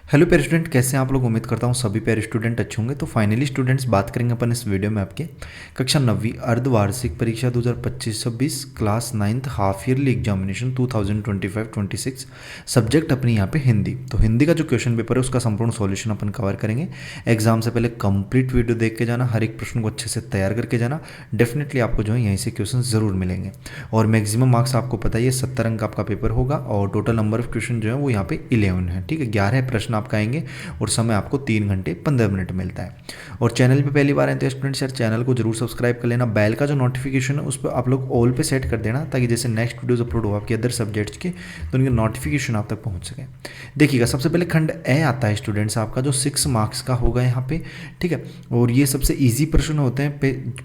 Hello प्यारे student, कैसे हैं आप लोग। उम्मीद करता हूँ सभी प्यारे स्टूडेंट अच्छे होंगे। तो फाइनली स्टूडेंट्स, बात करेंगे अपन इस वीडियो में आपके कक्षा 9वीं अर्धवार्षिक परीक्षा 2025-26 class 9th half yearly examination 2025-26 subject अपनी यहाँ पे हिंदी। तो हिंदी का जो क्वेश्चन पेपर है उसका संपूर्ण सॉल्यूशन अपन कवर करेंगे। एग्जाम से पहले कंप्लीट वीडियो देख के जाना, हर एक प्रश्न को अच्छे से तैयार करके जाना। डेफिनेटली आपको जो है यहीं से क्वेश्चन ज़रूर मिलेंगे। और मैक्सिमम मार्क्स आपको पता ही है 70 अंक आपका पेपर होगा और टोटल नंबर ऑफ क्वेश्चन जो है वो यहाँ पे 11 है। ठीक है, 11 प्रश्न आपका आएंगे और समय आपको 3 घंटे 15 मिनट मिलता है। और चैनल पे पहली बार आए तो स्टूडेंट्स यार चैनल को जरूर सब्सक्राइब कर लेना। बेल का जो नोटिफिकेशन है उस पर आप लोग ऑल पे सेट कर देना, ताकि जैसे नेक्स्ट वीडियोज अपलोड हो आपके अदर सब्जेक्ट्स के तो उनके नोटिफिकेशन आप तक पहुंच सके। देखिएगा, सबसे पहले खंड ए आता है स्टूडेंट्स आपका, जो 6 मार्क्स का होगा यहाँ पे। ठीक है, और ये सबसे ईजी प्रश्न होते हैं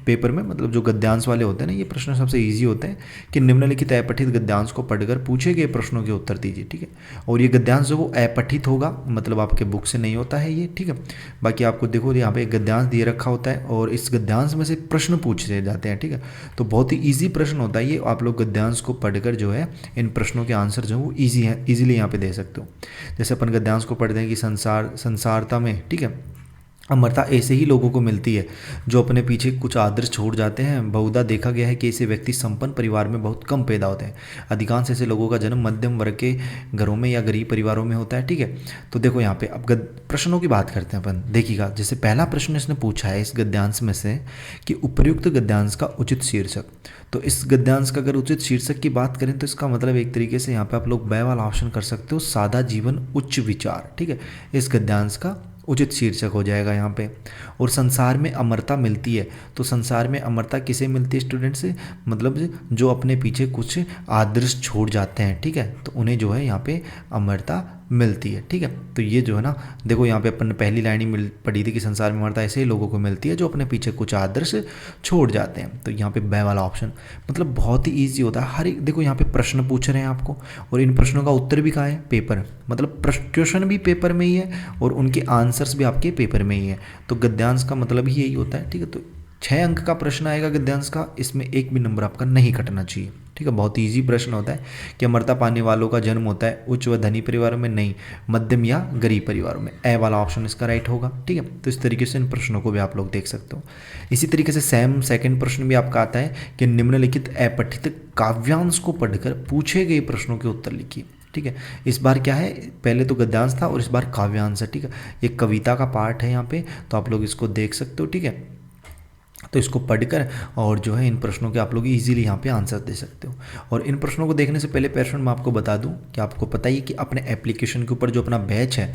पेपर में, मतलब जो गद्यांश वाले होते हैं ना, ये प्रश्न सबसे ईजी होते हैं कि निम्नलिखित अपठित गद्यांश को पढ़कर पूछे गए प्रश्नों के उत्तर दीजिए। ठीक है, और ये गद्यांश जो वो अपठित होगा, मतलब आपके बुक से नहीं होता है ये। ठीक है, बाकी आपको देखो यहाँ पे गद्यांश दिए रखा होता है और इस गद्यांश में से प्रश्न पूछे जाते हैं। ठीक है, तो बहुत ही ईजी प्रश्न होता है ये। आप लोग गद्यांश को पढ़कर जो है इन प्रश्नों के आंसर जो है वो ईजी है, ईजिली यहाँ पे दे सकते हो। जैसे अपन गद्यांश को पढ़ते हैं कि संसारता में, ठीक है, अमरता ऐसे ही लोगों को मिलती है जो अपने पीछे कुछ आदर्श छोड़ जाते हैं। बहुधा देखा गया है कि ऐसे व्यक्ति संपन्न परिवार में बहुत कम पैदा होते हैं। अधिकांश ऐसे लोगों का जन्म मध्यम वर्ग के घरों में या गरीब परिवारों में होता है। ठीक है, तो देखो यहाँ पे अब प्रश्नों की बात करते हैं अपन। देखिएगा, जैसे पहला प्रश्न इसने पूछा है इस गद्यांश में से कि उपर्युक्त गद्यांश का उचित शीर्षक। तो इस गद्यांश का अगर उचित शीर्षक की बात करें तो इसका मतलब एक तरीके से यहाँ पे आप लोग ब वाला ऑप्शन कर सकते हो, सादा जीवन उच्च विचार। ठीक है, इस गद्यांश का उचित शीर्षक हो जाएगा यहाँ पे। और संसार में अमरता मिलती है, तो संसार में अमरता किसे मिलती है स्टूडेंट से, मतलब जो अपने पीछे कुछ आदर्श छोड़ जाते हैं। ठीक है, तो उन्हें जो है यहाँ पे अमरता मिलती है। ठीक है, तो ये जो है ना, देखो यहाँ पे अपन ने पहली लाइन ही पढ़ी थी कि संसार में अमरता ऐसे ही लोगों को मिलती है जो अपने पीछे कुछ आदर्श छोड़ जाते हैं। तो यहाँ पे ब वाला ऑप्शन मतलब बहुत ही ईजी होता है। हर एक देखो यहाँ पे प्रश्न पूछ रहे हैं आपको और इन प्रश्नों का उत्तर भी कहाँ है, पेपर, मतलब क्वेश्चन भी पेपर में ही है और उनके आंसर्स भी आपके पेपर में ही है। तो गद्यांश का मतलब ही यही होता है। ठीक है, तो 6 अंक का प्रश्न आएगा गद्यांश का, इसमें एक भी नंबर आपका नहीं कटना चाहिए। ठीक है, बहुत ईजी प्रश्न होता है कि अमरता पाने वालों का जन्म होता है उच्च व धनी परिवारों में, नहीं मध्यम या गरीब परिवारों में। ए वाला ऑप्शन इसका राइट होगा। ठीक है, तो इस तरीके से इन प्रश्नों को भी आप लोग देख सकते हो। इसी तरीके से सेम सेकंड प्रश्न भी आपका आता है कि निम्नलिखित अपठित काव्यांश को पढ़कर पूछे गए प्रश्नों के उत्तर लिखिए। ठीक है, इस बार क्या है, पहले तो गद्यांश था और इस बार काव्यांश है। ठीक है, ये कविता का पार्ट है यहाँ पे, तो आप लोग इसको देख सकते हो। ठीक है, तो इसको पढ़कर और जो है इन प्रश्नों के आप लोग इजीली यहाँ पे आंसर दे सकते हो। और इन प्रश्नों को देखने से पहले प्रश्न मैं आपको बता दूं कि आपको पता ही है कि अपने एप्लीकेशन के ऊपर जो अपना बैच है,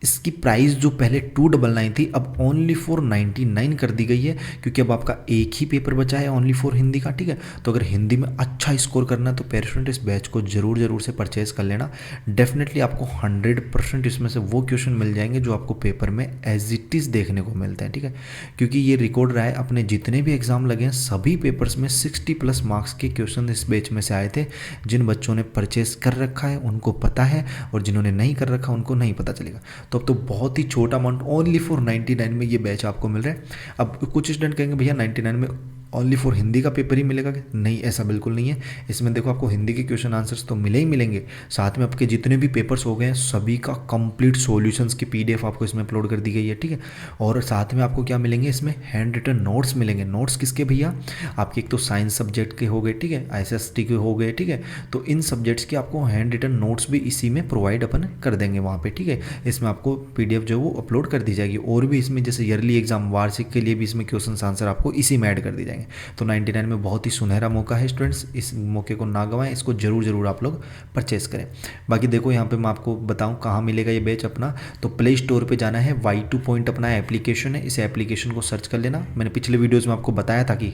इसकी प्राइस जो पहले 299 थी अब ओनली 499 कर दी गई है, क्योंकि अब आपका एक ही पेपर बचा है ओनली फॉर हिंदी का। ठीक है, तो अगर हिंदी में अच्छा स्कोर करना है तो पेरेंट इस बैच को जरूर से परचेज कर लेना। डेफिनेटली आपको 100% इसमें से वो क्वेश्चन मिल जाएंगे जो आपको पेपर में एज इट इज़ देखने को मिलते हैं। ठीक है, क्योंकि ये रिकॉर्ड रहा है अपने जितने भी एग्जाम लगे हैं सभी पेपर्स में 60+ मार्क्स के क्वेश्चन इस बैच में से आए थे। जिन बच्चों ने परचेज कर रखा है उनको पता है और जिन्होंने नहीं कर रखा उनको नहीं पता चलेगा। तो अब तो बहुत ही छोटा अमाउंट ओनली फॉर 99 में ये बैच आपको मिल रहा है। अब कुछ स्टूडेंट कहेंगे भैया 99 में ओनली फॉर हिंदी का पेपर ही मिलेगा क्या? नहीं, ऐसा बिल्कुल नहीं है। इसमें देखो आपको हिंदी के क्वेश्चन आंसर्स तो मिले ही मिलेंगे, साथ में आपके जितने भी पेपर्स हो गए हैं सभी का कंप्लीट सॉल्यूशंस की पीडीएफ आपको इसमें अपलोड कर दी गई है। ठीक है, और साथ में आपको क्या मिलेंगे, इसमें हैंड रिटन नोट्स मिलेंगे। नोट्स किसके भैया, आपके एक तो साइंस सब्जेक्ट के हो गए, ठीक है, एसएसटी के हो गए। ठीक है, तो इन सब्जेक्ट्स के आपको हैंड रिटन नोट्स भी इसी में प्रोवाइड अपन कर देंगे वहाँ पे। ठीक है, इसमें आपको पीडीएफ जो है वो अपलोड कर दी जाएगी। और भी इसमें जैसे ईयरली एग्जाम वार्षिक के लिए भी इसमें क्वेश्चन आंसर आपको इसी में ऐड कर दिए जाएंगे। तो 99 में बहुत ही सुनहरा मौका है स्टूडेंट्स, इस मौके को ना गवाएं, इसको जरूर आप लोग परचेस करें। बाकी देखो यहाँ पे मैं आपको बताऊँ कहाँ मिलेगा ये बैच अपना, तो प्ले स्टोर पे जाना है, Y2 पॉइंट अपना एप्लीकेशन है, इस एप्लीकेशन को सर्च कर लेना। मैंने पिछले वीडियोज़ में आपको बताया था कि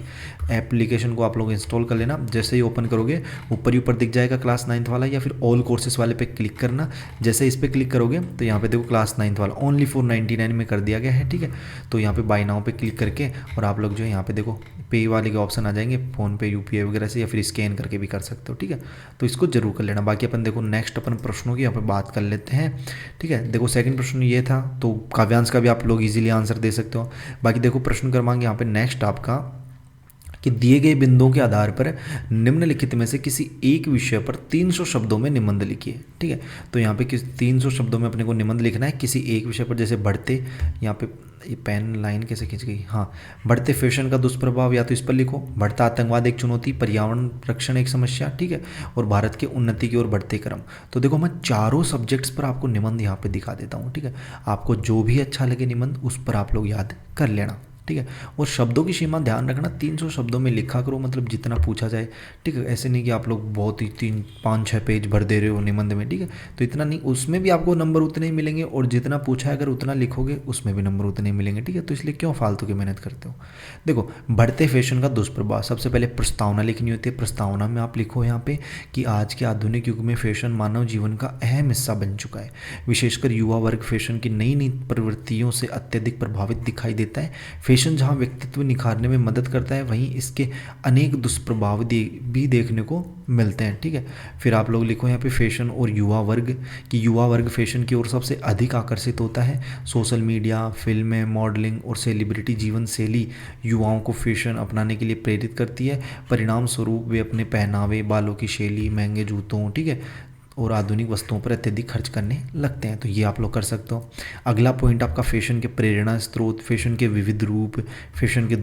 एप्लीकेशन को आप लोग इंस्टॉल कर लेना। जैसे ही ओपन करोगे ऊपर ही ऊपर दिख जाएगा क्लास 9th वाला, या फिर ऑल कोर्सेज वाले पे क्लिक करना। जैसे इस पर क्लिक करोगे तो यहाँ पे देखो क्लास 9th वाला ओनली 499 में कर दिया गया है। ठीक है, तो यहाँ पे बाय नाउ पे क्लिक करके और आप लोग जो है यहाँ पे देखो पे वाले के ऑप्शन आ जाएंगे, फ़ोन पे यूपीआई वगैरह से, या फिर स्कैन करके भी कर सकते हो। ठीक है, तो इसको जरूर कर लेना। बाकी अपन देखो नेक्स्ट अपन प्रश्नों की यहाँ पे बात कर लेते हैं। ठीक है, देखो सेकंड प्रश्न ये था, तो काव्यांश का भी आप लोग इजीली आंसर दे सकते हो। बाकी देखो प्रश्न क्रमांक यहाँ पे नेक्स्ट आपका कि दिए गए बिंदुओं के आधार पर निम्नलिखित में से किसी एक विषय पर 300 शब्दों में निबंध लिखिए। ठीक है, तो यहाँ पे किस 300 शब्दों में अपने को निबंध लिखना है किसी एक विषय पर। जैसे बढ़ते, यहाँ पे ये पेन लाइन कैसे खींच गई, हाँ, बढ़ते फैशन का दुष्प्रभाव, या तो इस पर लिखो। बढ़ता आतंकवाद एक चुनौती, पर्यावरण रक्षण एक समस्या, ठीक है, और भारत के उन्नति की ओर बढ़ते क्रम। तो देखो मैं चारों सब्जेक्ट्स पर आपको निबंध यहाँ पे दिखा देता हूँ। ठीक है, आपको जो भी अच्छा लगे निबंध उस पर आप लोग याद कर लेना। ठीक है, और शब्दों की सीमा ध्यान रखना, 300 शब्दों में लिखा करो, मतलब जितना पूछा जाए। ठीक है, ऐसे नहीं कि आप लोग बहुत ही 3-5-6 पेज भर दे रहे हो निबंध में। ठीक है, तो इतना नहीं, उसमें भी आपको नंबर उतने ही मिलेंगे, और जितना पूछा है अगर उतना लिखोगे उसमें भी नंबर उतने ही मिलेंगे। ठीक है, तो इसलिए क्यों फालतू की मेहनत करते हो। देखो, बढ़ते फैशन का दुष्प्रभाव, सबसे पहले प्रस्तावना लिखनी होती है। प्रस्तावना में आप लिखो यहाँ पे कि आज के आधुनिक युग में फैशन मानव जीवन का अहम हिस्सा बन चुका है। विशेषकर युवा वर्ग फैशन की नई नई प्रवृत्तियों से अत्यधिक प्रभावित दिखाई देता है। फैशन जहाँ व्यक्तित्व निखारने में मदद करता है, वहीं इसके अनेक दुष्प्रभाव भी देखने को मिलते हैं। ठीक है, फिर आप लोग लिखो यहाँ पे फैशन और युवा वर्ग, कि युवा वर्ग फैशन की ओर सबसे अधिक आकर्षित होता है। सोशल मीडिया, फिल्में, मॉडलिंग और सेलिब्रिटी जीवन शैली युवाओं को फैशन अपनाने के लिए प्रेरित करती है। परिणाम स्वरूप वे अपने पहनावे, बालों की शैली, महंगे जूतों, ठीक है, और आधुनिक वस्तुओं पर अत्यधिक खर्च करने लगते हैं। तो ये आप लोग कर सकते हो। अगला पॉइंट आपका फैशन के प्रेरणा स्रोत, फैशन के विविध रूप, फैशन के